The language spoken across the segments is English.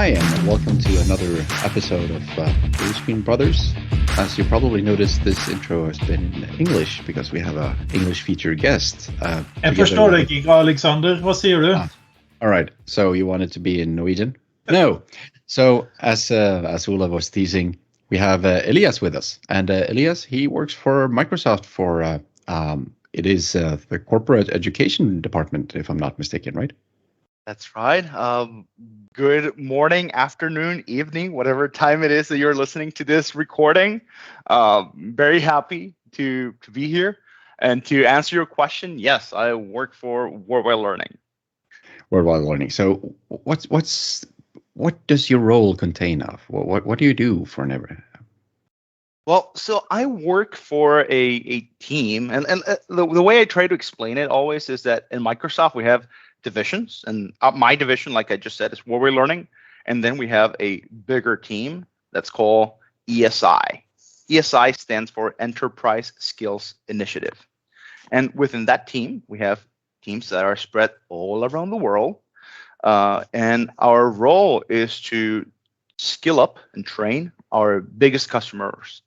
Hi, and welcome to another episode of BlueScreen Brothers. As you probably noticed, this intro has been in English because we have an English featured guest. Jeg forstår deg ikke, Alexander. Hva sier du? All right, so you wanted to be in Norwegian? No. So, as Olav was teasing, we have Elias with us. And Elias, he works for Microsoft for, it is the corporate education department, if I'm not mistaken, right? That's right. Good morning, afternoon, evening, whatever time it is that you're listening to this recording. Very happy to be here and to answer your question. Yes, I work for Worldwide Learning. Worldwide Learning. So, what does your role contain of? What do you do for an? Well, so I work for a team, and the way I try to explain it always is that in Microsoft we have divisions, and my division, like I just said, is Worldwide Learning, and then we have a bigger team that's called ESI. ESI stands for Enterprise Skills Initiative, and within that team we have teams that are spread all around the world, and our role is to skill up and train our biggest customers,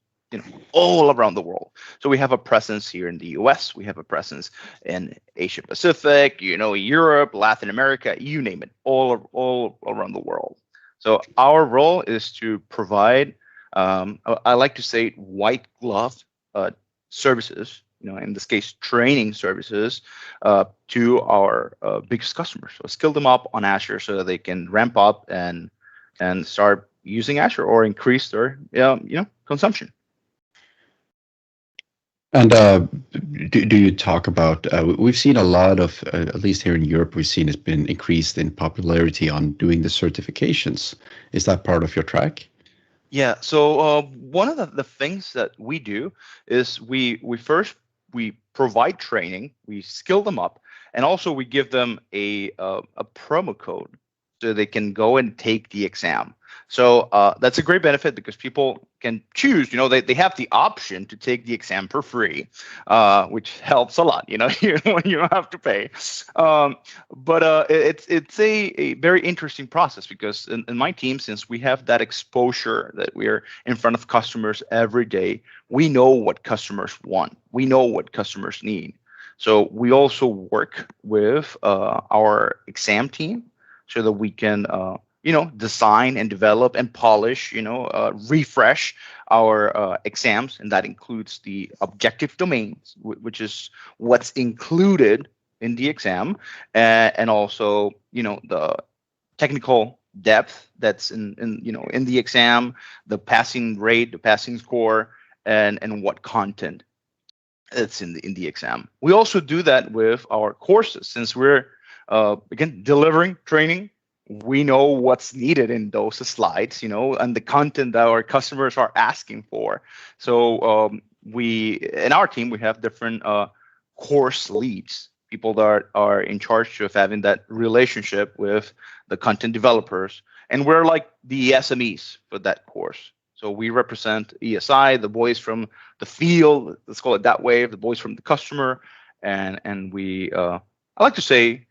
all around the world. So we have a presence here in the US, we have a presence in Asia Pacific, Europe, Latin America, you name it, all around the world. So our role is to provide, I like to say, white glove services, in this case, training services to our biggest customers. So skill them up on Azure so that they can ramp up and start using Azure or increase their consumption. And do you talk about, we've seen a lot of, at least here in Europe, we've seen it's been increased in popularity on doing the certifications. Is that part of your track? Yeah, so one of the things that we do is we provide training, we skill them up, and also we give them a promo code so they can go and take the exam. So that's a great benefit because people can choose, they have the option to take the exam for free, which helps a lot, when you don't have to pay. But it's a very interesting process because in my team, since we have that exposure that we're in front of customers every day, we know what customers want. We know what customers need. So we also work with our exam team so that we can design and develop and polish, refresh our exams. And that includes the objective domains, which is what's included in the exam, and also, the technical depth that's in the exam, the passing rate, the passing score, and what content it's in the exam. We also do that with our courses, since we're again delivering training. We know what's needed in those slides, and the content that our customers are asking for. So in our team, we have different course leads, people that are in charge of having that relationship with the content developers. And we're like the SMEs for that course. So we represent ESI, the voice from the field, let's call it that way, the voice from the customer. And we, I like to say,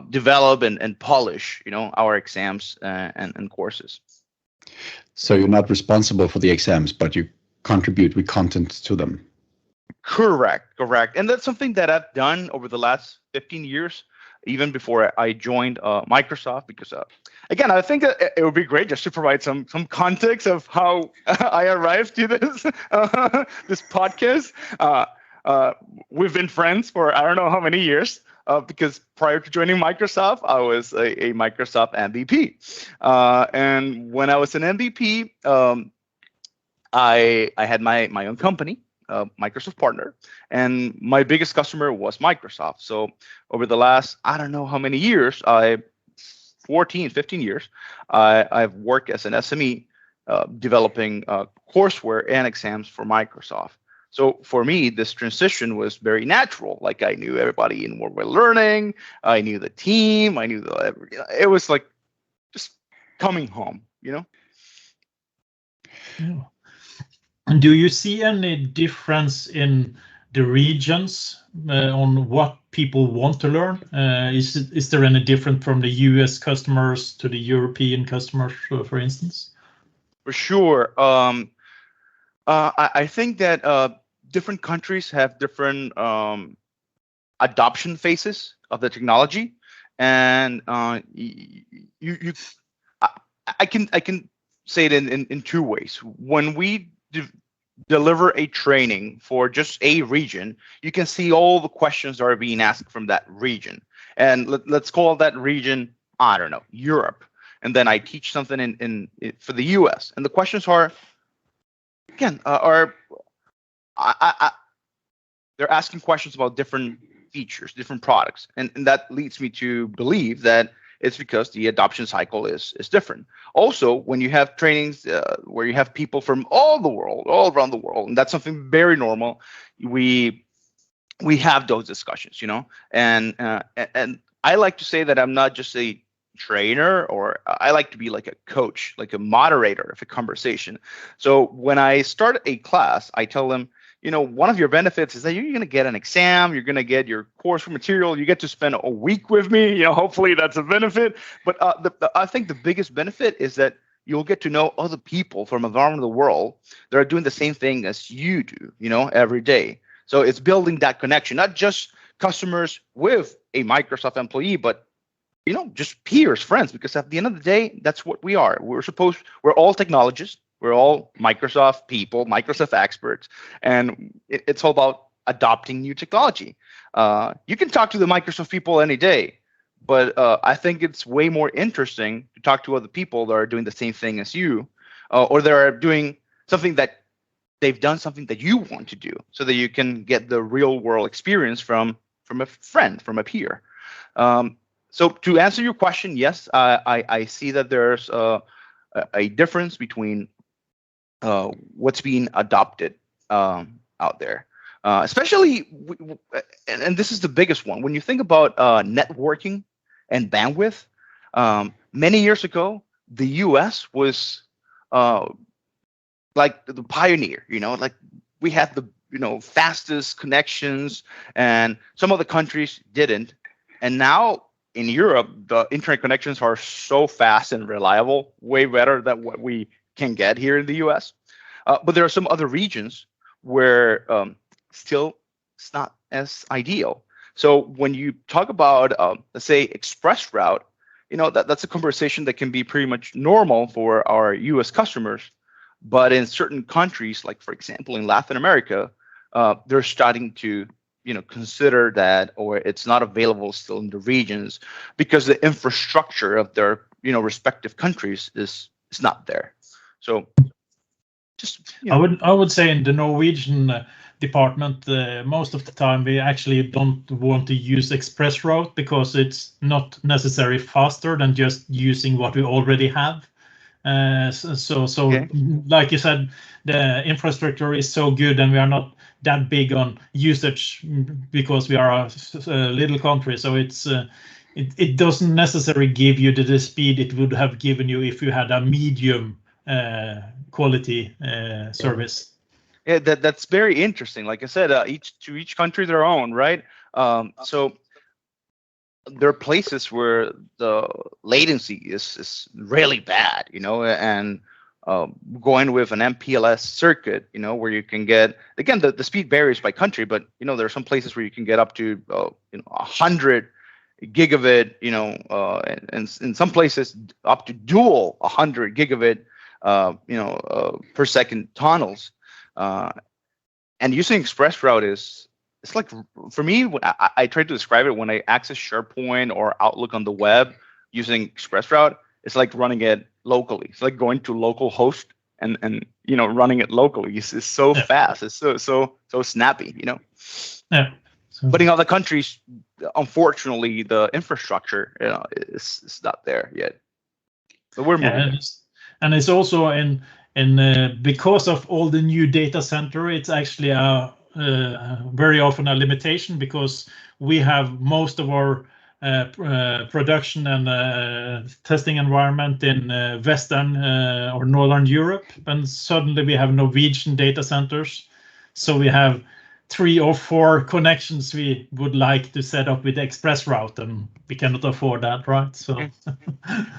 develop and polish, our exams and courses. So you're not responsible for the exams, but you contribute with content to them. Correct. And that's something that I've done over the last 15 years, even before I joined Microsoft, because again, I think it would be great just to provide some context of how I arrived to this this podcast. We've been friends for I don't know how many years. Because prior to joining Microsoft, I was a Microsoft MVP. And when I was an MVP, I had my own company, Microsoft partner, and my biggest customer was Microsoft. So over the last, I don't know how many years, 15 years, I've worked as an SME developing courseware and exams for Microsoft. So for me, this transition was very natural. Like I knew everybody in Worldwide Learning, I knew the team, I knew it was like just coming home, Yeah. Do you see any difference in the regions on what people want to learn? Is there any different from the US customers to the European customers, for instance? For sure. I think that different countries have different adoption phases of the technology, and I can say it in two ways. When we deliver a training for just a region, you can see all the questions that are being asked from that region, and let's call that region, I don't know, Europe. And then I teach something in for the US, and the questions are, again, they're asking questions about different features, different products, and that leads me to believe that it's because the adoption cycle is different. Also, when you have trainings where you have people from all around the world, and that's something very normal, we have those discussions, and I like to say that I'm not just a trainer, or I like to be like a coach, like a moderator of a conversation. So when I start a class, I tell them, one of your benefits is that you're going to get an exam, you're going to get your course material, you get to spend a week with me, hopefully that's a benefit. But I think the biggest benefit is that you'll get to know other people from around the world that are doing the same thing as you do, every day. So it's building that connection, not just customers with a Microsoft employee, but just peers, friends, because at the end of the day, that's what we are. We're all technologists. We're all Microsoft people, Microsoft experts, and it's all about adopting new technology. You can talk to the Microsoft people any day, but I think it's way more interesting to talk to other people that are doing the same thing as you, or that are doing something that they've done something that you want to do, so that you can get the real world experience from a friend, from a peer. So to answer your question, yes, I see that there's a difference between what's being adopted out there, especially, and this is the biggest one. When you think about networking and bandwidth, many years ago, the US was like the pioneer, like we had the fastest connections, and some other countries didn't. And now in Europe, the internet connections are so fast and reliable, way better than what we can get here in the US. But there are some other regions where still it's not as ideal. So when you talk about, let's say, express route, that's a conversation that can be pretty much normal for our US customers. But in certain countries, like, for example, in Latin America, they're starting to consider that, or it's not available still in the regions because the infrastructure of their respective countries is not there. So just I would say in the Norwegian department, most of the time we actually don't want to use express route because it's not necessarily faster than just using what we already have. So okay. Like you said, the infrastructure is so good, and we are not that big on usage because we are a little country. So it doesn't necessarily give you the speed it would have given you if you had a medium quality service. Yeah, that's very interesting. Like I said, each country their own, right? So there are places where the latency is really bad, and going with an MPLS circuit, where you can get, again, the speed varies by country, but there are some places where you can get up to 100 gigabit, and in some places up to dual 100 gigabit per second tunnels, and using ExpressRoute it's like, for me, I try to describe it when I access SharePoint or Outlook on the web using ExpressRoute. It's like running it locally. It's like going to local host and running it locally. It's so fast. It's so snappy. Yeah. But in other countries, unfortunately, the infrastructure is not there yet. So we're moving. And it's also in because of all the new data center, it's actually very often a limitation, because we have most of our production and testing environment in Western or Northern Europe, and suddenly we have Norwegian data centers. So we have 3 or 4 connections we would like to set up with the express route, and we cannot afford that, right? So,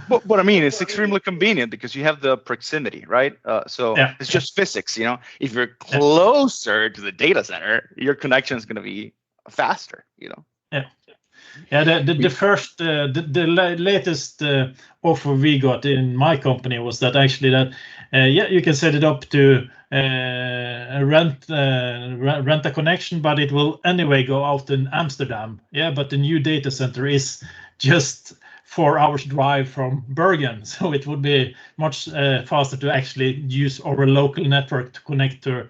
but I mean, it's extremely convenient because you have the proximity, right? So it's just physics, If you're closer to the data center, your connection is going to be faster, Yeah, the first, the latest offer we got in my company was that actually that you can set it up to rent a connection, but it will anyway go out in Amsterdam. Yeah, but the new data center is just 4 hours drive from Bergen, so it would be much faster to actually use our local network to connect to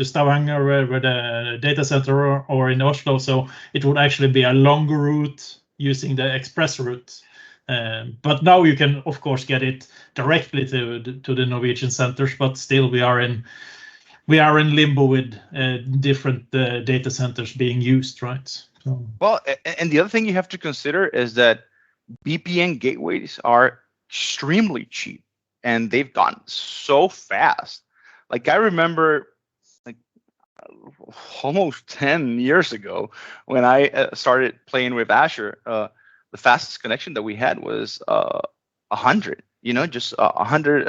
Stavanger, where the data center, or in Oslo. So it would actually be a longer route using the express route. But now you can, of course, get it directly to the Norwegian centers, but still we are in limbo with different data centers being used, right? So. Well, and the other thing you have to consider is that VPN gateways are extremely cheap, and they've gone so fast. Like, I remember, like, almost 10 years ago when I started playing with Azure, the fastest connection that we had was 100. Just 100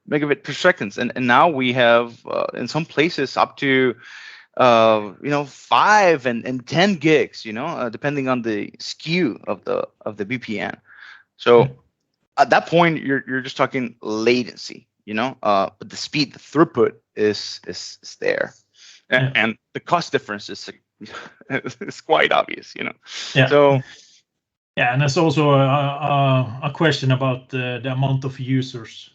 megabit per second, and now we have in some places up to 5 and 10 gigs, depending on the SKU of the VPN. So at that point, you're just talking latency, but the speed, the throughput is there, and the cost difference is quite obvious, Yeah. So. Yeah, and there's also a question about the amount of users.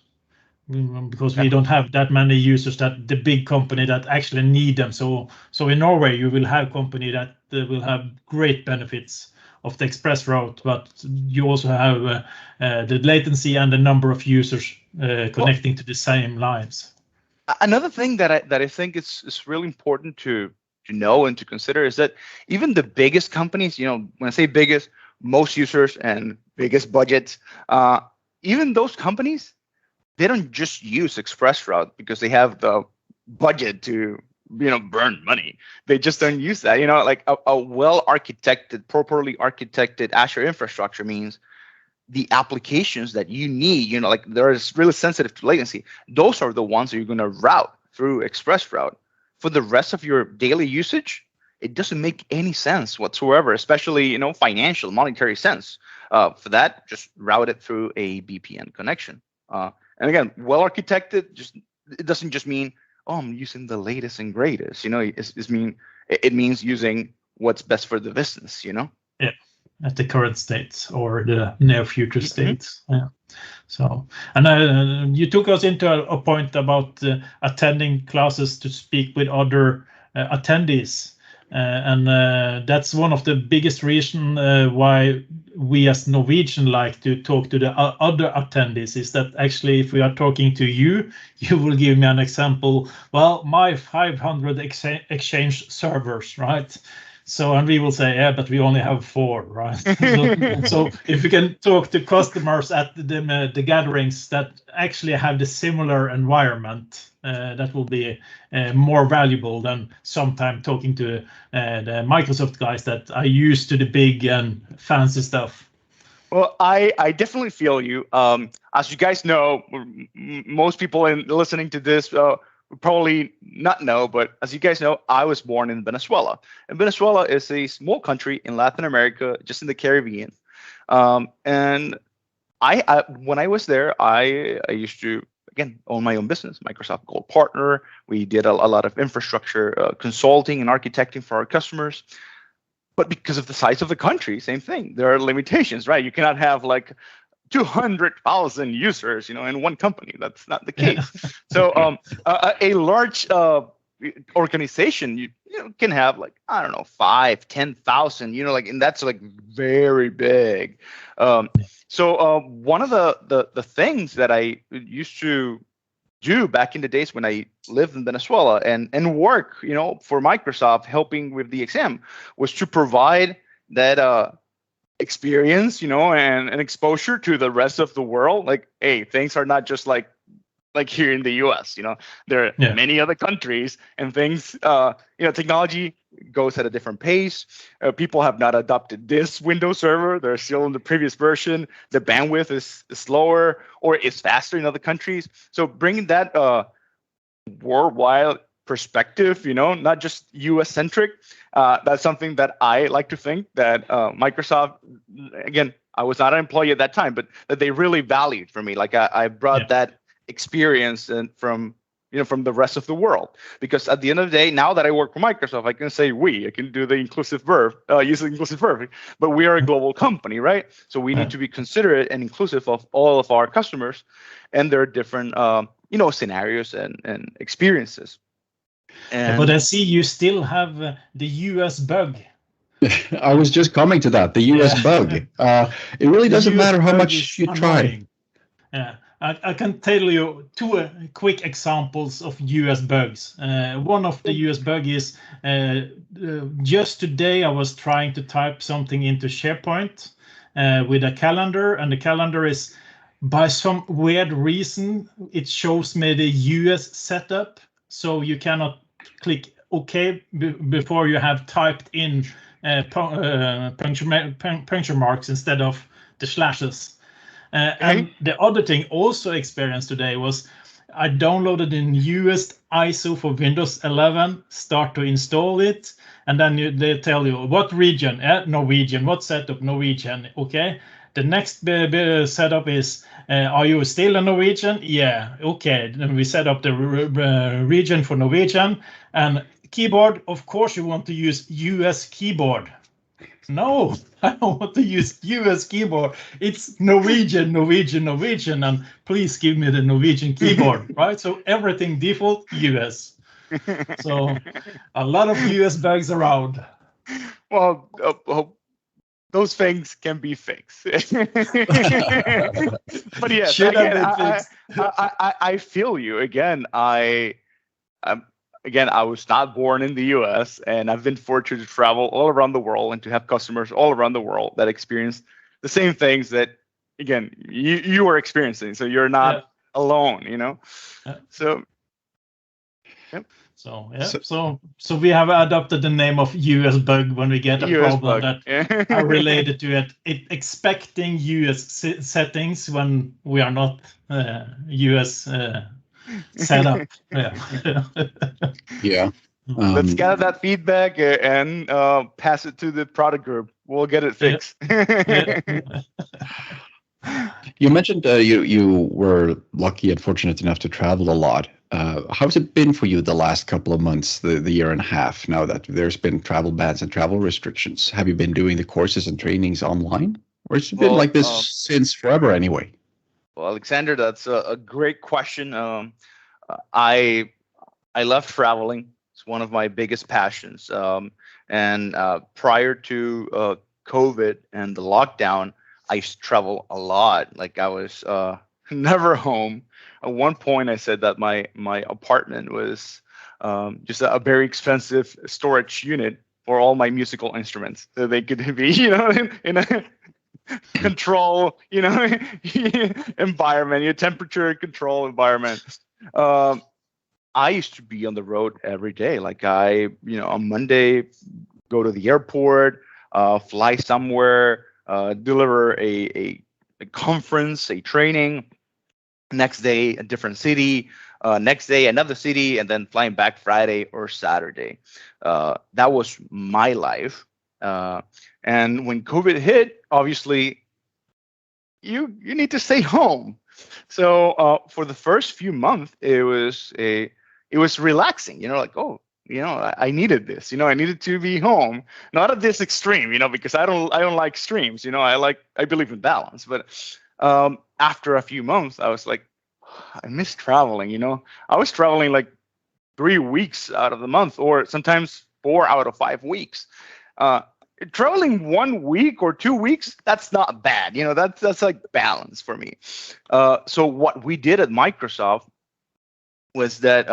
Because we don't have that many users, that the big company that actually need them. So in Norway, you will have company that will have great benefits of the express route, but you also have the latency and the number of users connecting to the same lines. Another thing that I think is really important to know and to consider is that even the biggest companies, when I say biggest, most users and biggest budgets, even those companies, they don't just use express route because they have the budget to burn money. They just don't use that. Like a well architected, properly architected Azure infrastructure means the applications that you need, like they're really sensitive to latency. Those are the ones that you're going to route through express route. For the rest of your daily usage, it doesn't make any sense whatsoever, especially financial, monetary sense. For that, just route it through a VPN connection. And again, well architected, it doesn't just mean, I'm using the latest and greatest. It means using what's best for the business. Yeah, at the current state or the near future states. Yeah. So, and you took us into a point about attending classes to speak with other attendees. And that's one of the biggest reasons why we as Norwegian like to talk to the other attendees, is that actually if we are talking to you, you will give me an example. Well, my 500 Exchange servers, right? So, and we will say, yeah, but we only have 4, right? So if you can talk to customers at the gatherings that actually have the similar environment, that will be more valuable than sometime talking to the Microsoft guys that are used to the big and fancy stuff. Well, I definitely feel you. As you guys know, most people listening to this probably not know, but as you guys know, I was born in Venezuela. And Venezuela is a small country in Latin America, just in the Caribbean. And I when I was there, I used to, again, own my own business, Microsoft Gold Partner. We did a lot of infrastructure consulting and architecting for our customers. But because of the size of the country, same thing. There are limitations, right? You cannot have like 200,000 users, in one company. That's not the case. So a large organization, you can have like, I don't know, 5,000, 10,000, and that's like very big. So one of the things that I used to do back in the days when I lived in Venezuela and work, for Microsoft, helping with the exam, was to provide that experience, and exposure to the rest of the world. Like, hey, things are not just like like here in the US. There are many other countries and things. Technology goes at a different pace. People have not adopted this Windows server. They're still in the previous version. The bandwidth is slower or is faster in other countries. So bringing that worldwide perspective, not just US centric, that's something that I like to think that Microsoft, again, I was not an employee at that time, but that they really valued for me. Like I brought that experience and from the rest of the world, because at the end of the day, now that I work for Microsoft, I can say I can do the inclusive verb, use the inclusive verb, but we are a global company, right? So we need to be considerate and inclusive of all of our customers, and there are different, scenarios and experiences. But I see you still have the US bug. I was just coming to that, the US bug. It really doesn't matter how much you try. Yeah, I can tell you two quick examples of US bugs. One of the US bug is just today I was trying to type something into SharePoint with a calendar, and the calendar is, by some weird reason, it shows me the US setup, so you cannot click OK before you have typed in puncture marks instead of the slashes. And the other thing also experienced today was I downloaded the newest ISO for Windows 11, start to install it, and then they tell you what region, Norwegian, what setup, Norwegian, okay? The next setup is, are you still a Norwegian? Yeah, okay. Then we set up the region for Norwegian, and keyboard, of course you want to use US keyboard. No, I don't want to use US keyboard. It's Norwegian, and please give me the Norwegian keyboard, right? So everything default US. So a lot of US bugs around. Well, those things can be fixed. But yes, I feel you. Again, I was not born in the US, and I've been fortunate to travel all around the world and to have customers all around the world that experience the same things that, again, you are experiencing. So you're not alone, So, yep. So we have adopted the name of US bug when we get a problem that are related to it, expecting US settings when we are not US set up. Yeah. Let's gather that feedback and pass it to the product group. We'll get it fixed. You mentioned you were lucky and fortunate enough to travel a lot. How's it been for you the last couple of months, the year and a half, now that there's been travel bans and travel restrictions? Have you been doing the courses and trainings online? Or has it been like this since forever anyway? Well, Alexander, that's a great question. I love traveling. It's one of my biggest passions. And prior to COVID and the lockdown, I used to travel a lot. Like I was never home. At one point, I said that my apartment was just a very expensive storage unit for all my musical instruments, so they could be, in a control, environment, your temperature control environment. I used to be on the road every day. Like on Monday, go to the airport, fly somewhere, deliver a conference, a training. Next day, a different city. Next day, another city, and then flying back Friday or Saturday. That was my life. And when COVID hit, obviously, you need to stay home. So for the first few months, it was relaxing. I needed this. I needed to be home, not at this extreme. Because I don't like extremes. I believe in balance. But after a few months, I was like, I miss traveling. I was traveling like 3 weeks out of the month, or sometimes 4 out of 5 weeks. Traveling 1 week or 2 weeks, that's not bad. That's like balance for me. So what we did at Microsoft was that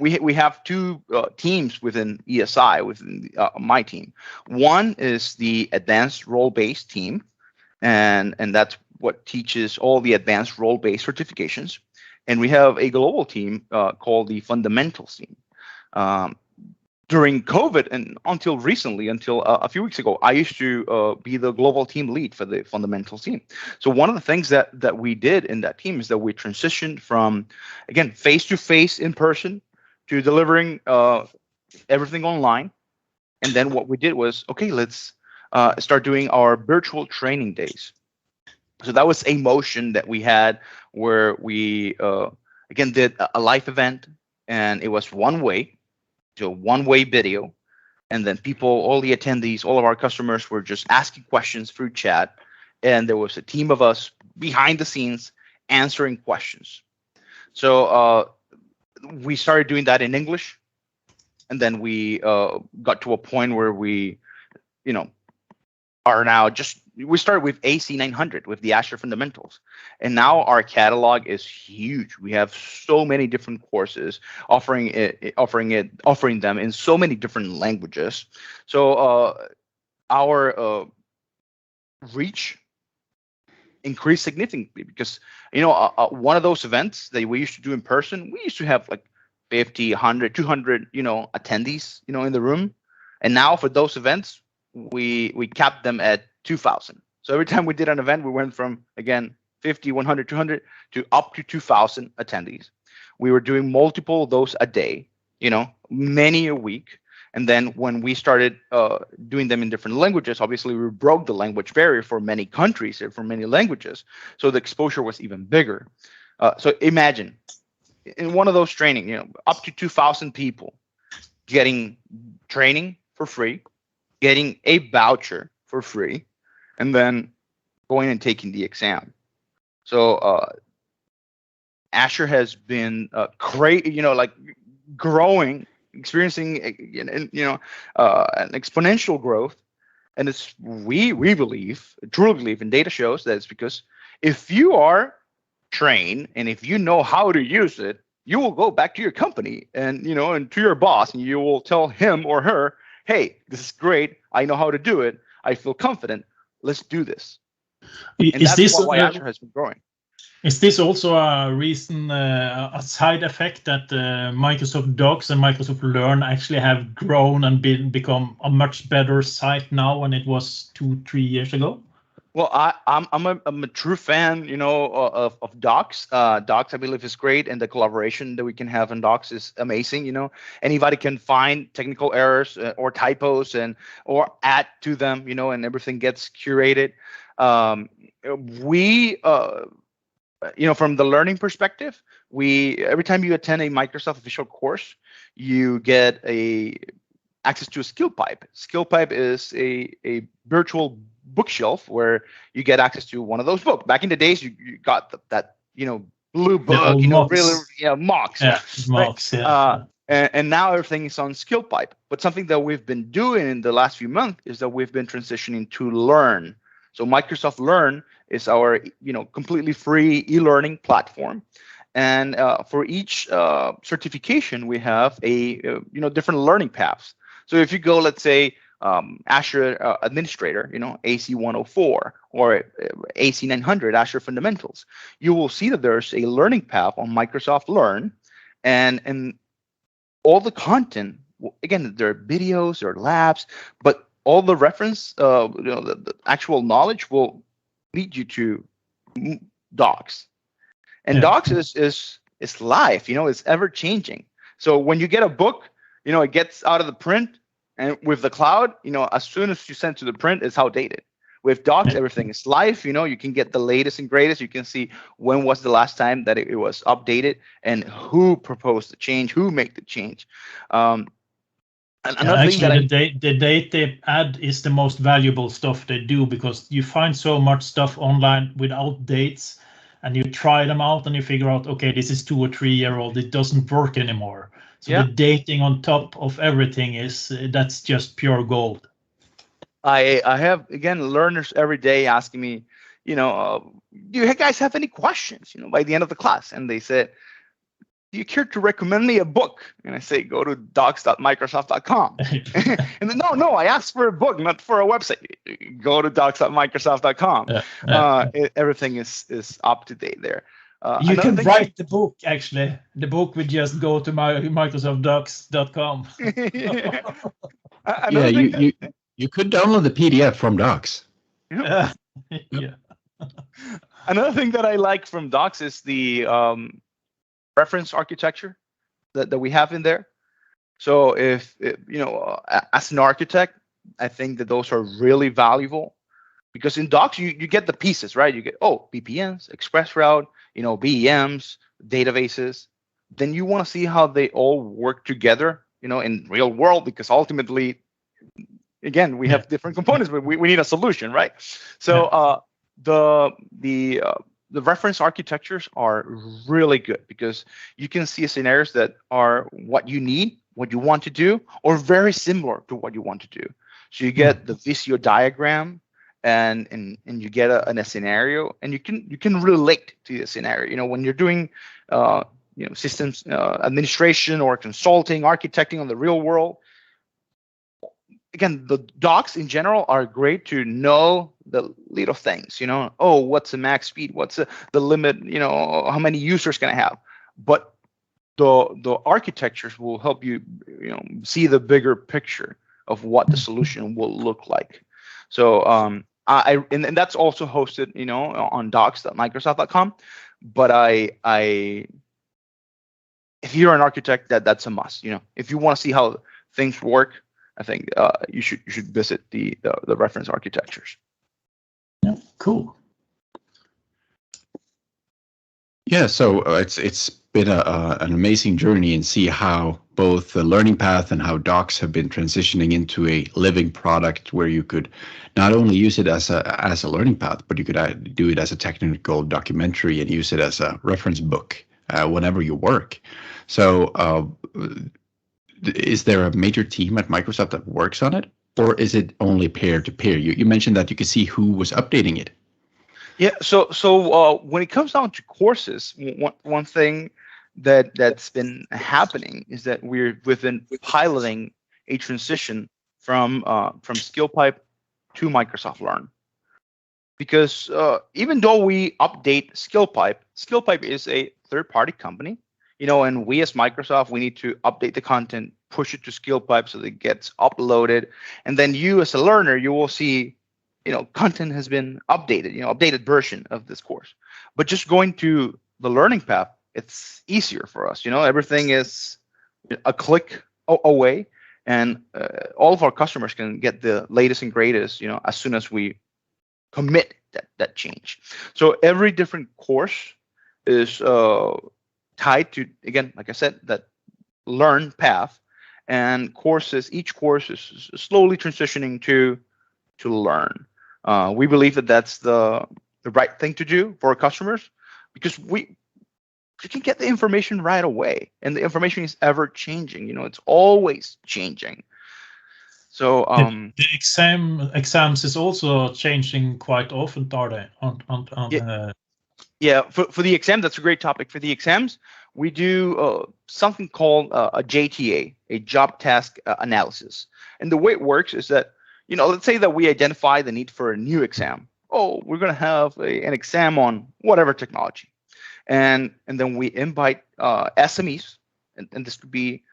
we have two teams within ESI, within my team. One is the advanced role-based team, and that's what teaches all the advanced role-based certifications. and we have a global team called the fundamentals team. During COVID and until recently, until a few weeks ago, I used to be the global team lead for the fundamentals team. So one of the things that we did in that team is that we transitioned from, again, face-to-face in person to delivering everything online. And then what we did was, okay, let's start doing our virtual training days. So that was a motion that we had where we, again, did a live event, and it was one way. So one-way video, and then people, all the attendees, all of our customers were just asking questions through chat, and there was a team of us behind the scenes answering questions. So we started doing that in English, and then we got to a point where we, are now we started with AC900 with the Azure fundamentals, and now our catalog is huge. We have so many different courses offering them in so many different languages. So our reach increased significantly because one of those events that we used to do in person, we used to have like 50, 100, 200 attendees in the room, and now for those events we capped them at 2,000. So every time we did an event, we went from, again, 50, 100, 200 to up to 2,000 attendees. We were doing multiple of those a day, many a week. And then when we started doing them in different languages, obviously we broke the language barrier for many countries and for many languages. So the exposure was even bigger. So imagine in one of those training, up to 2,000 people getting training for free, getting a voucher for free, and then going and taking the exam. So Azure has been growing, experiencing an exponential growth, and we truly believe, and data shows that it's because if you are trained and if you know how to use it, you will go back to your company and to your boss, and you will tell him or her, hey, this is great. I know how to do it. I feel confident. Let's do this. And that's why Azure has been growing. Is this also a reason, a side effect that Microsoft Docs and Microsoft Learn actually have grown and become a much better site now than it was 2-3 years ago? Well, I'm a true fan, of Docs. Docs, I believe, is great, and the collaboration that we can have in Docs is amazing. Anybody can find technical errors or typos or add to them, and everything gets curated. From the learning perspective, every time you attend a Microsoft official course, you get access to a skill pipe. Skill pipe is a virtual bookshelf where you get access to one of those books. Back in the days, you got that blue book, mocks. Yeah, mocks. Yeah. And now everything is on skill pipe. But something that we've been doing in the last few months is that we've been transitioning to Learn. So Microsoft Learn is our completely free e-learning platform, and for each certification we have a different learning paths. So if you go, let's say, Azure Administrator, AC104 or AC900 Azure Fundamentals, you will see that there's a learning path on Microsoft Learn, and all the content. Again, there are videos, there are labs, but all the reference, the actual knowledge will lead you to Docs, and Docs is live. It's ever changing. So when you get a book, it gets out of the print, and with the cloud, as soon as you send to the print, it's outdated. With Docs, everything is live. You can get the latest and greatest. You can see when was the last time that it was updated and who proposed the change, who made the change. Actually, the data add is the most valuable stuff they do, because you find so much stuff online without dates, and you try them out and you figure out, okay, this is 2 or 3 year old, it doesn't work anymore. So the dating on top of everything that's just pure gold. I have, again, learners every day asking me, do you guys have any questions, by the end of the class? And they said, do you care to recommend me a book? And I say, go to docs.microsoft.com. And then, no, I asked for a book, not for a website. Go to docs.microsoft.com. Everything is up to date there. You can write the book, actually. The book would just go to my Microsoft.Docs.com. You could download the PDF from Docs. Yeah. Another thing that I like from Docs is the reference architecture that we have in there. So if as an architect, I think that those are really valuable, because in Docs you get the pieces, right? You get VPNs, ExpressRoute, BEMs, databases. Then you want to see how they all work together, in real world, because ultimately, again, we have different components, but we need a solution, right? So the reference architectures are really good, because you can see scenarios that are what you need, what you want to do, or very similar to what you want to do. So you get the Visio diagram, and you get a scenario, and you can relate to the scenario. When you're doing systems administration or consulting, architecting on the real world. Again, the docs in general are great to know the little things, what's the max speed? What's the limit? How many users can I have? But the architectures will help you, see the bigger picture of what the solution will look like. So and that's also hosted, on docs.microsoft.com. But if you're an architect, that's a must. If you want to see how things work, I think you should visit the reference architectures. Yeah, cool. Yeah, so it's been an amazing journey, and see how both the learning path and how Docs have been transitioning into a living product where you could not only use it as a learning path, but you could do it as a technical documentary and use it as a reference book whenever you work. So is there a major team at Microsoft that works on it, or is it only peer-to-peer? You mentioned that you could see who was updating it. Yeah, so when it comes down to courses, one thing that's been happening is that we've been piloting a transition from SkillPipe to Microsoft Learn. Because even though we update SkillPipe is a third-party company, and we as Microsoft, we need to update the content, push it to SkillPipe so that it gets uploaded, and then you as a learner, you will see, content has been updated, updated version of this course. But just going to the learning path, it's easier for us. Everything is a click away, and all of our customers can get the latest and greatest, as soon as we commit that change. So every different course is tied to, again, like I said, that learn path, and each course is slowly transitioning to learn. We believe that that's the right thing to do for our customers, because you can get the information right away, and the information is ever changing. It's always changing. So the exams is also changing quite often, are they? Yeah, for the exam, that's a great topic. For the exams, we do something called a JTA, a job task analysis. And the way it works is that, let's say that we identify the need for a new exam. We're going to have an exam on whatever technology. And then we invite SMEs, and this could be,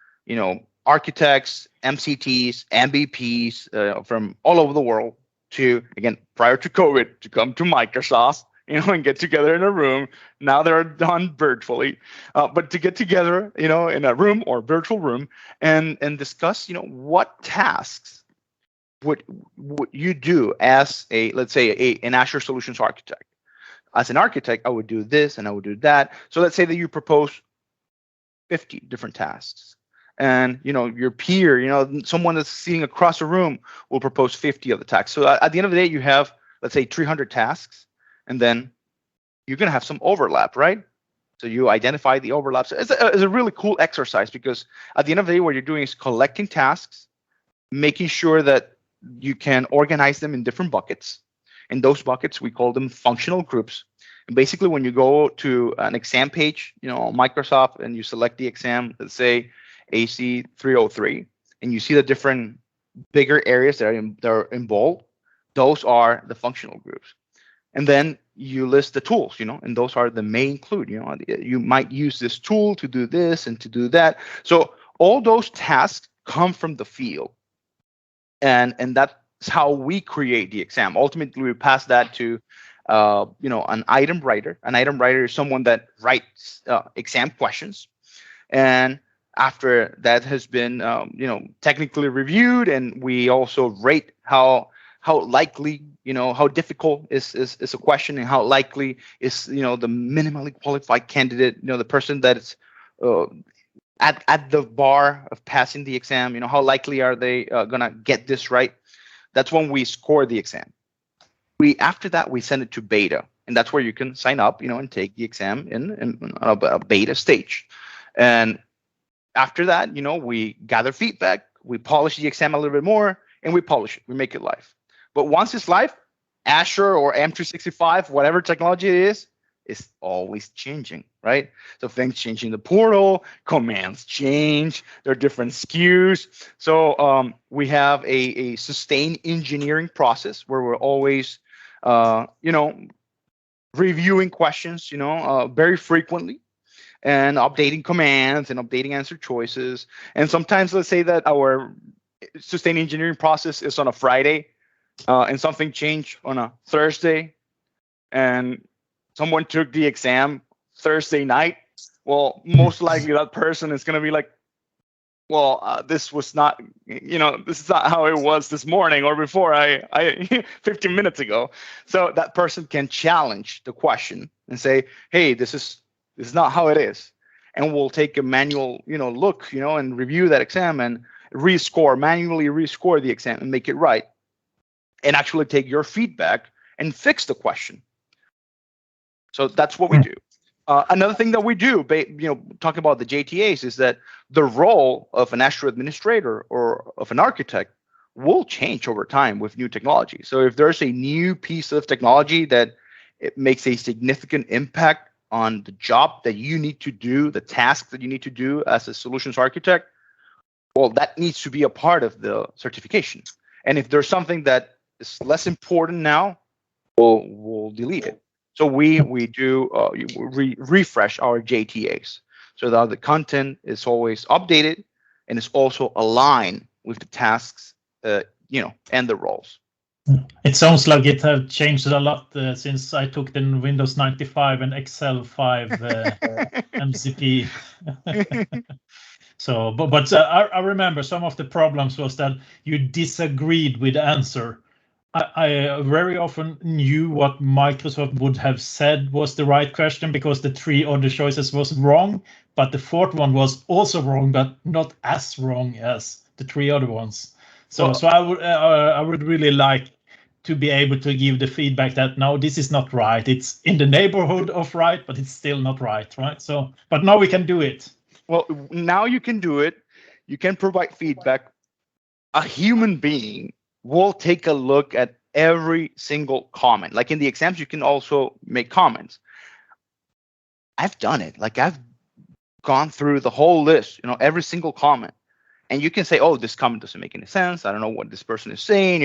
architects, MCTs, MVPs from all over the world to, again, prior to COVID, to come to Microsoft, and get together in a room. Now they're done virtually, but to get together, in a room or virtual room and discuss, what tasks would you do as let's say an Azure Solutions architect. As an architect, I would do this and I would do that. So let's say that you propose 50 different tasks. And your peer, someone that's sitting across the room will propose 50 of the tasks. So at the end of the day, you have, let's say, 300 tasks, and then you're going to have some overlap, right? So you identify the overlaps. It's a really cool exercise, because at the end of the day, what you're doing is collecting tasks, making sure that you can organize them in different buckets. In those buckets, we call them functional groups. And basically, when you go to an exam page, on Microsoft, and you select the exam, let's say AC 303, and you see the different bigger areas that are involved, those are the functional groups. And then you list the tools, and those are the may include, you might use this tool to do this and to do that. So all those tasks come from the field, and that's how we create the exam. Ultimately, we pass that to an item writer. An item writer is someone that writes exam questions, and after that has been technically reviewed, and we also rate how likely, how difficult is a question, and how likely is the minimally qualified candidate, the person that is at the bar of passing the exam, how likely are they gonna get this right. That's when we score the exam. After that we send it to beta, and that's where you can sign up, and take the exam in a beta stage. And after that, we gather feedback, we polish the exam a little bit more, and we publish it, we make it live. But once it's live, Azure or M365, whatever technology it is always changing, right? So things change in the portal, commands change, there are different SKUs. So we have a sustained engineering process where we're always, reviewing questions, very frequently, and updating commands and updating answer choices. And sometimes, let's say that our sustained engineering process is on a Friday, and something changed on a Thursday, and someone took the exam Thursday night. Well, most likely that person is going to be like, well, this was not, this is not how it was this morning or before I 15 minutes ago. So that person can challenge the question and say, hey, this is not how it is. And we'll take a manual, look, and review that exam and manually rescore the exam and make it right. And actually take your feedback and fix the question. So that's what we do. Another thing that we do, talking about the JTAs, is that the role of an Azure administrator or of an architect will change over time with new technology. So if there's a new piece of technology that it makes a significant impact on the job that you need to do, the task that you need to do as a solutions architect, well, that needs to be a part of the certification. And if there's something that is less important now, we'll delete it. So we do refresh our JTAs so that the content is always updated and is also aligned with the tasks, and the roles. It sounds like it has changed a lot since I took the Windows 95 and Excel 5 MCP. So, but I remember some of the problems was that you disagreed with the answer. I very often knew what Microsoft would have said was the right question because the 3 other choices was wrong, but the 4th one was also wrong, but not as wrong as the 3 other ones. So I would really like to be able to give the feedback that no, this is not right. It's in the neighborhood of right, but it's still not right? So, but now we can do it. Well, now you can do it. You can provide feedback. A human being will take a look at every single comment. Like in the exams, you can also make comments. I've done it. Like I've gone through the whole list, every single comment. And you can say, oh, this comment doesn't make any sense. I don't know what this person is saying,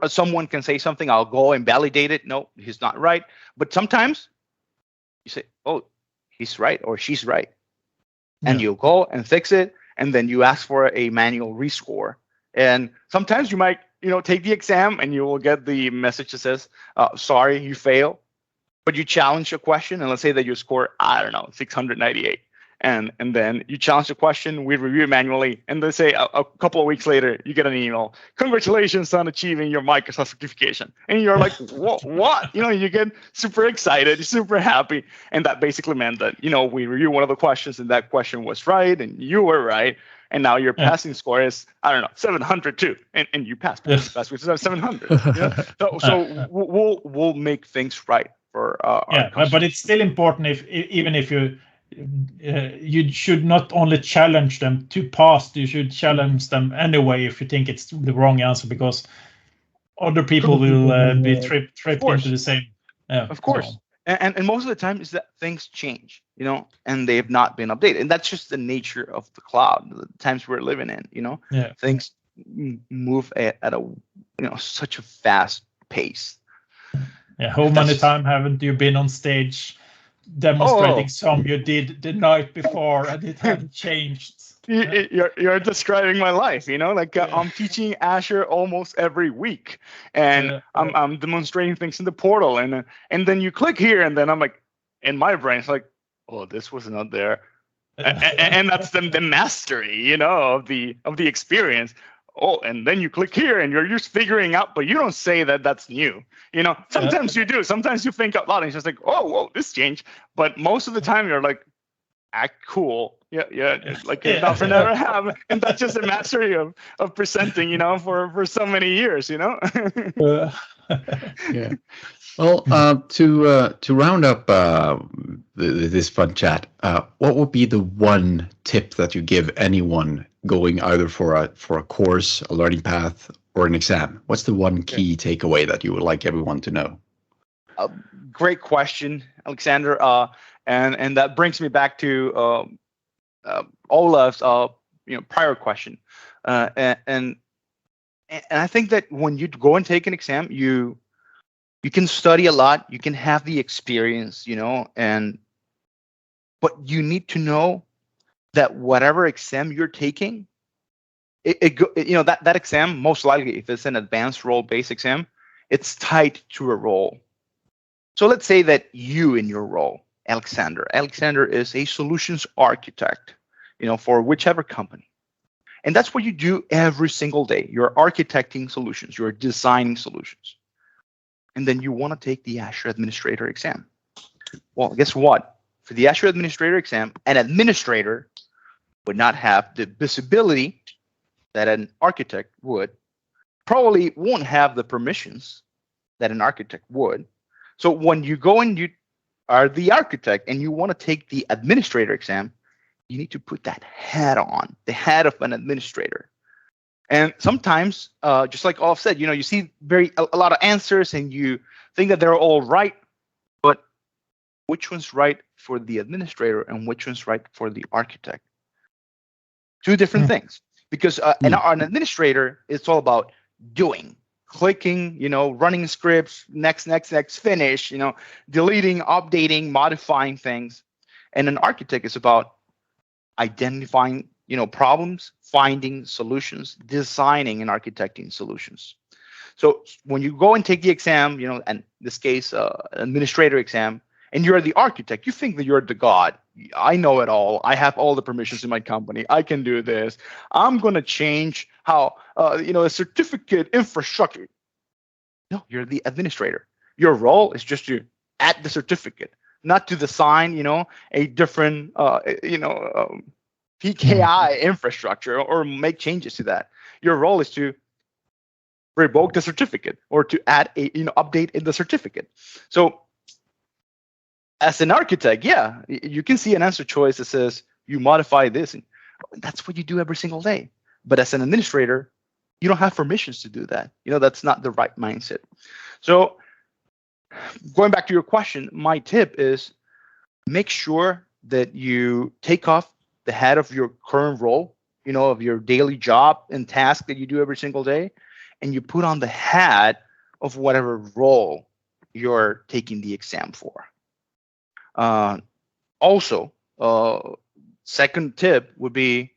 someone can say something, I'll go and validate it. No, he's not right. But sometimes you say, oh, he's right or she's right. Yeah. And you go and fix it. And then you ask for a manual rescore. And sometimes you might, take the exam and you will get the message that says, sorry, you fail. But you challenge a question, and let's say that you score, 698. And then you challenge the question, we review it manually, and they say a couple of weeks later, you get an email, congratulations on achieving your Microsoft certification. And you're like, what? You get super excited, you're super happy. And that basically meant that, we review one of the questions and that question was right and you were right. And now your passing score is, 702, and you passed. That's which is 700. So we'll make things right for our customers. But it's still important even if you should not only challenge them to pass, you should challenge them anyway if you think it's the wrong answer, because other people will be tripped into the same. Of course. So. And most of the time is that things change, and they have not been updated. And that's just the nature of the cloud, the times we're living in, Things move at a, such a fast pace. Yeah, how many times haven't you been on stage demonstrating some you did the night before and it hadn't changed? You're describing my life, like I'm teaching Azure almost every week, and I'm demonstrating things in the portal, and then you click here, and then I'm like, in my brain, it's like, oh, this was not there, and that's the mastery, of the experience. Oh, and then you click here, and you're just figuring out, but you don't say that that's new. Sometimes you do. Sometimes you think out loud, and it's just like, oh, whoa, this changed. But most of the time, you're like, act cool. Yeah. Like nothing never happened. And that's just a mastery of presenting, for so many years, Yeah. Well, to round up this fun chat, what would be the one tip that you give anyone going either for a course, a learning path, or an exam? What's the one key takeaway that you would like everyone to know? Great question, Alexander. And that brings me back to Olav's prior question. And I think that when you go and take an exam, you can study a lot, you can have the experience, but you need to know that whatever exam you're taking, that exam, most likely, if it's an advanced role-based exam, it's tied to a role. So let's say that you in your role, Alexander is a solutions architect, for whichever company. And that's what you do every single day. You're architecting solutions, you're designing solutions. And then you want to take the Azure Administrator exam. Well, guess what? For the Azure Administrator exam, an administrator would not have the visibility that an architect would, probably won't have the permissions that an architect would. So when you go and you are the architect and you want to take the administrator exam, you need to put that hat on, the hat of an administrator. And sometimes, just like Olav said, you see a lot of answers and you think that they're all right, but which one's right for the administrator and which one's right for the architect? Two different things. Because an administrator, it's all about doing, clicking, running scripts, next, finish, deleting, updating, modifying things. And an architect is about identifying, problems, finding solutions, designing and architecting solutions. So when you go and take the exam, and in this case, administrator exam, and you're the architect, you think that you're the god. I know it all. I have all the permissions in my company. I can do this. I'm going to change how, a certificate infrastructure. No, you're the administrator. Your role is just to add the certificate, not to design, a different, PKI infrastructure or make changes to that. Your role is to revoke the certificate or to add a, update in the certificate. So as an architect, you can see an answer choice that says you modify this, and that's what you do every single day. But as an administrator, you don't have permissions to do that. That's not the right mindset. So going back to your question, my tip is make sure that you take off the hat of your current role, of your daily job and task that you do every single day, and you put on the hat of whatever role you're taking the exam for. Also, second tip would be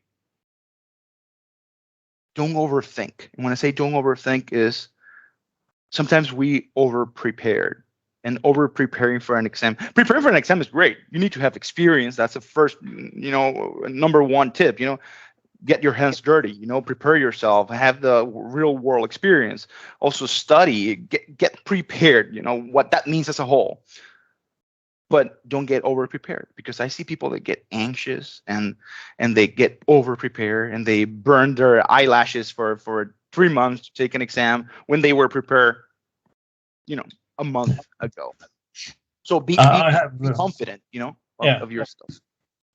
don't overthink. And when I say don't overthink is sometimes we over-prepared. And over-preparing for an exam. Preparing for an exam is great. You need to have experience. That's the first, number one tip. Get your hands dirty. Prepare yourself. Have the real-world experience. Also study. Get prepared. What that means as a whole. But don't get over-prepared, because I see people that get anxious and they get over-prepared and they burn their eyelashes for 3 months to take an exam when they were prepared, a month ago. So be confident, of your stuff.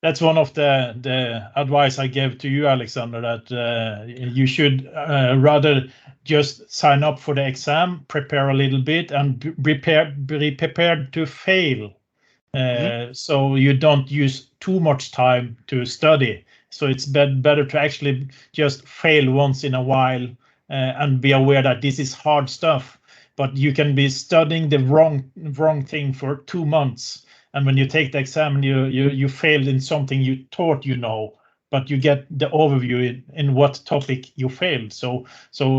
That's one of the advice I gave to you, Alexander, that you should rather just sign up for the exam, prepare a little bit, and be prepared to fail. So you don't use too much time to study. So it's better to actually just fail once in a while and be aware that this is hard stuff. but you can be studying the wrong thing for 2 months, and when you take the exam and you failed in something you thought you know, but you get the overview in what topic you failed. So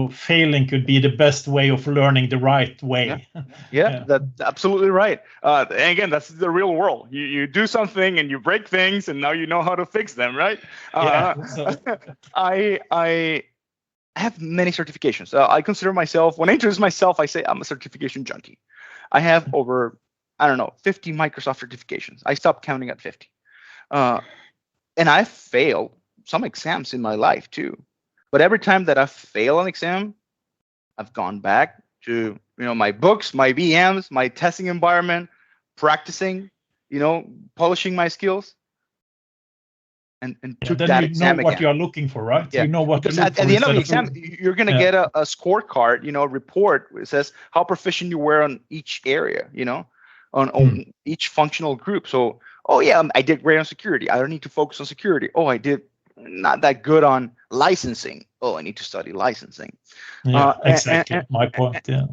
failing could be the best way of learning the right way. Yeah, that's absolutely right. And again, that's the real world. You do something and you break things, and now you know how to fix them, right? I have many certifications. I consider myself, when I introduce myself, I say I'm a certification junkie. I have over, 50 Microsoft certifications. I stopped counting at 50. And I failed some exams in my life too. But every time that I fail an exam, I've gone back to my books, my VMs, my testing environment, practicing, polishing my skills, and took that exam you know what again. you are looking for, right? Yeah. You know what because to look at the end of the instead exam, you're going to get a scorecard, report. It says how proficient you were on each area, on each functional group. So, I did great on security. I don't need to focus on security. Oh, I did not that good on licensing. Oh, I need to study licensing. Yeah, exactly. My point. Yeah.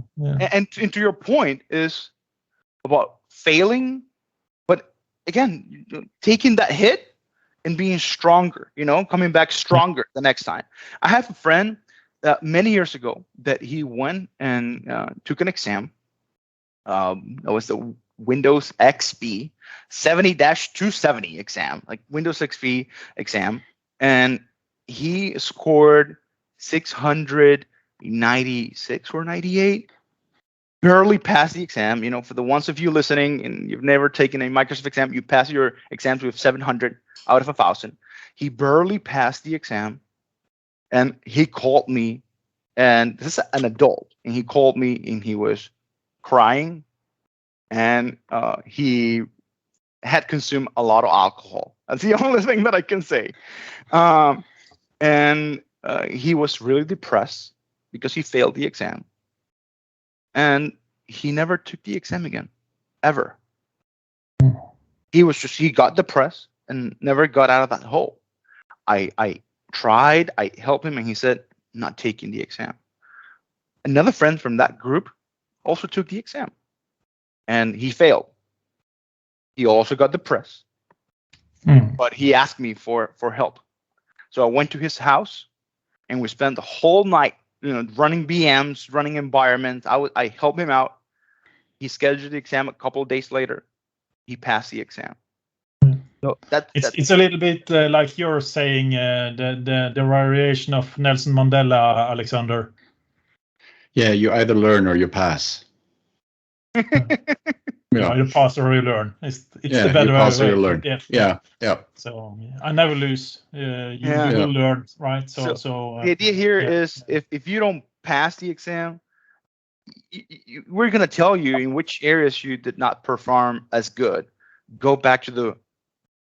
And to your point is about failing, but again, taking that hit and being stronger, coming back stronger the next time. I have a friend many years ago that he went and took an exam. It was the Windows XP 70-270 exam, like Windows XP exam. And he scored 696 or 98. Barely passed the exam. For the ones of you listening and you've never taken a Microsoft exam, you pass your exams with 700 out of 1,000. He barely passed the exam, and he called me, and this is an adult, and he called me and he was crying, and he had consumed a lot of alcohol. That's the only thing that I can say. And he was really depressed because he failed the exam. And he never took the exam again, ever. He got depressed and never got out of that hole. I tried, I helped him, and he said, not taking the exam. Another friend from that group also took the exam, and he failed. He also got depressed, but he asked me for help. So I went to his house, and we spent the whole night running VMs, running environments. I helped him out. He scheduled the exam a couple of days later. He passed the exam. So it's a little bit like you're saying the variation of Nelson Mandela, Alexander. Yeah, you either learn or you pass. You either pass or you learn. It's the better you pass way. Or you learn. Yeah. So I never lose. You will learn, right? So the idea here is if you don't pass the exam, we're going to tell you in which areas you did not perform as good. Go back to the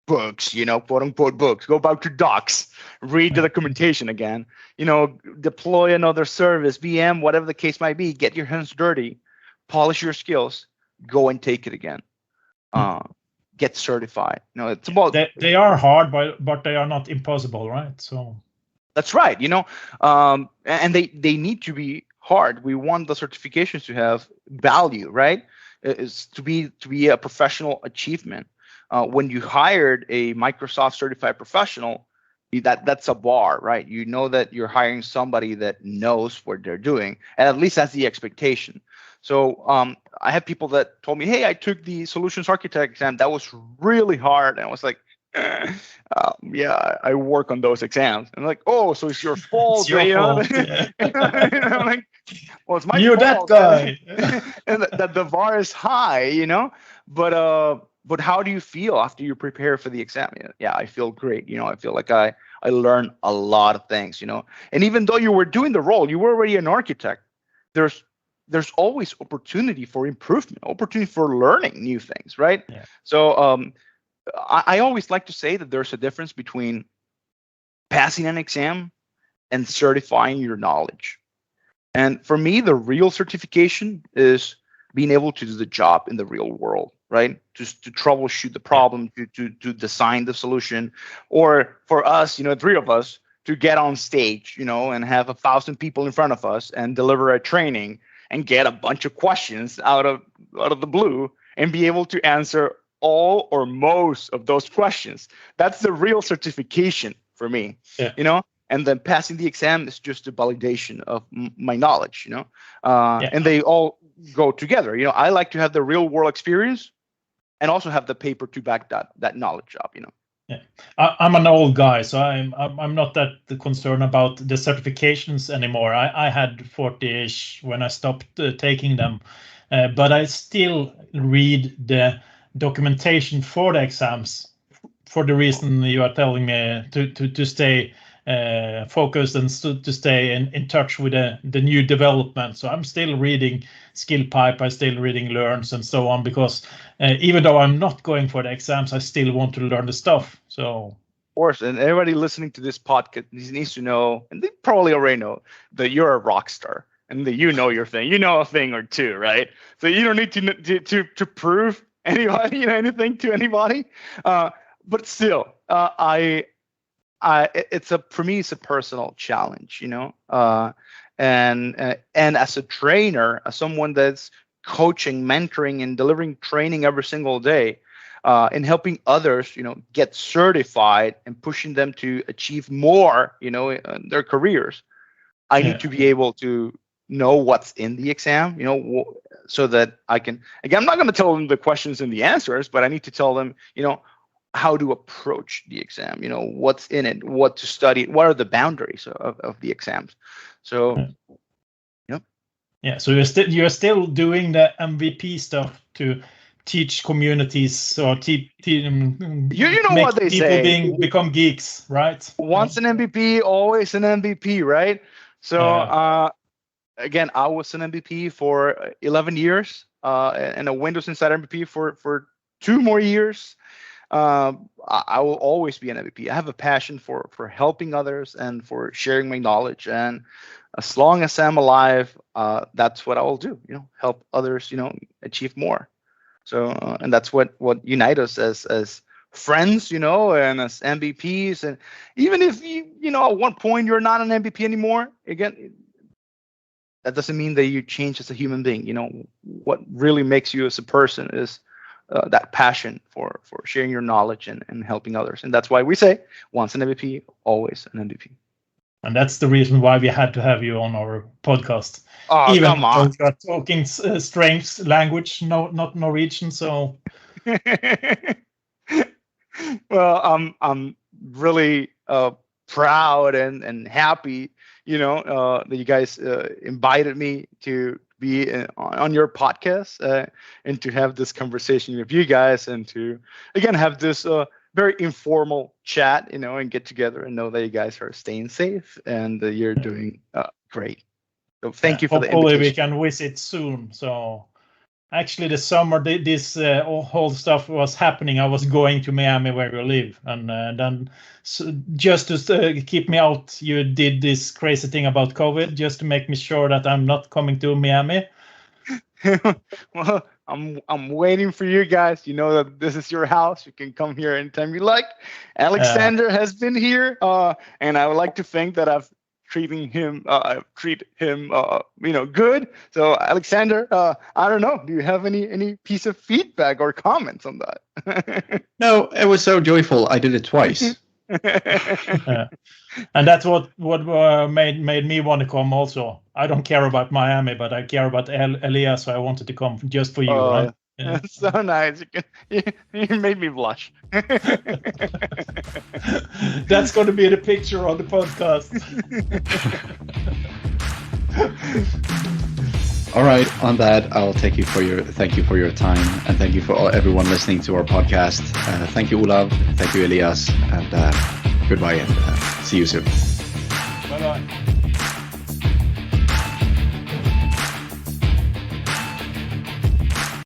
books, quote unquote books. Go back to docs. Read the documentation again. Deploy another service, VM, whatever the case might be. Get your hands dirty, polish your skills. Go and take it again. Get certified. It's about they are hard, but they are not impossible, right? So that's right. And they need to be hard. We want the certifications to have value, right? It's to be a professional achievement. When you hired a Microsoft certified professional, that's a bar, right? You know that you're hiring somebody that knows what they're doing, and at least that's the expectation. So I have people that told me, hey, I took the solutions architect exam. That was really hard. And I was like, I work on those exams. And I'm like, oh, so it's your fault. It's your fault. I'm like, well, it's my You're fault. That guy. And that the bar is high, But how do you feel after you prepare for the exam? Yeah, I feel great. I feel like I learned a lot of things, And even though you were doing the role, you were already an architect. There's always opportunity for improvement, opportunity for learning new things, right? Yeah. So I always like to say that there's a difference between passing an exam and certifying your knowledge. And for me, the real certification is being able to do the job in the real world, right? Just to troubleshoot the problem, to design the solution, or for us, 3 of us, to get on stage, and have 1,000 people in front of us and deliver a training and get a bunch of questions out of the blue and be able to answer all or most of those questions. That's the real certification for me, and then passing the exam is just a validation of my knowledge, and they all go together. I like to have the real world experience and also have the paper to back that knowledge up, Yeah, I'm an old guy, so I'm not that concerned about the certifications anymore. I had 40-ish when I stopped taking them, but I still read the documentation for the exams for the reason you are telling me, to stay focused and to stay in touch with the new development. So I'm still reading Skill Pipe, I'm still reading Learns and so on, because even though I'm not going for the exams, I still want to learn the stuff. So of course, and everybody listening to this podcast needs to know, and they probably already know, that you're a rock star and that you know your thing. You know a thing or two, right? So you don't need to prove anybody, anything to anybody. But still, for me, it's a personal challenge, and as a trainer, as someone that's coaching, mentoring, and delivering training every single day, and helping others, get certified and pushing them to achieve more, in their careers. I need to be able to know what's in the exam, so that I can, again, I'm not going to tell them the questions and the answers, but I need to tell them, how to approach the exam, what's in it, what to study, what are the boundaries of the exams. So, So you're still doing the MVP stuff to teach communities, or you know make what they people say, become geeks, right? Once an MVP, always an MVP, right? So again, I was an MVP for 11 years, and a Windows Insider MVP for 2 more years. I will always be an MVP. I have a passion for helping others and for sharing my knowledge, and as long as I'm alive, that's what I will do. Help others, achieve more. So, and that's what unite us as friends, and as MVPs. And even if at one point you're not an MVP anymore, again, that doesn't mean that you change as a human being. What really makes you as a person is that passion for sharing your knowledge and helping others. And that's why we say, once an MVP, always an MVP. And that's the reason why we had to have you on our podcast. Oh, even come on. though you're talking strange language, not Norwegian, so. Well, I'm really proud and happy, that you guys invited me to be on your podcast, and to have this conversation with you guys, and to again have this very informal chat, and get together and know that you guys are staying safe and that you're doing great. So thank you for the invitation. Hopefully we can visit soon. So actually the summer this whole stuff was happening, I was going to Miami where you live, and then just to keep me out, you did this crazy thing about COVID, just to make me sure that I'm not coming to Miami. Well, I'm waiting for you guys. You know that this is your house. You can come here anytime you like. Alexander has been here, and I would like to think that I've treat him good. So Alexander, I don't know, do you have any piece of feedback or comments on that? No, it was so joyful. I did it twice. And that's what made me want to come also. I don't care about Miami, but I care about Elias, so I wanted to come just for you, right? Yeah. That's so nice. You made me blush. That's going to be the picture on the podcast. All right. On that, I'll thank you for your time, and thank you for everyone listening to our podcast. Thank you, Olav. Thank you, Elias, and goodbye, and see you soon. Bye bye.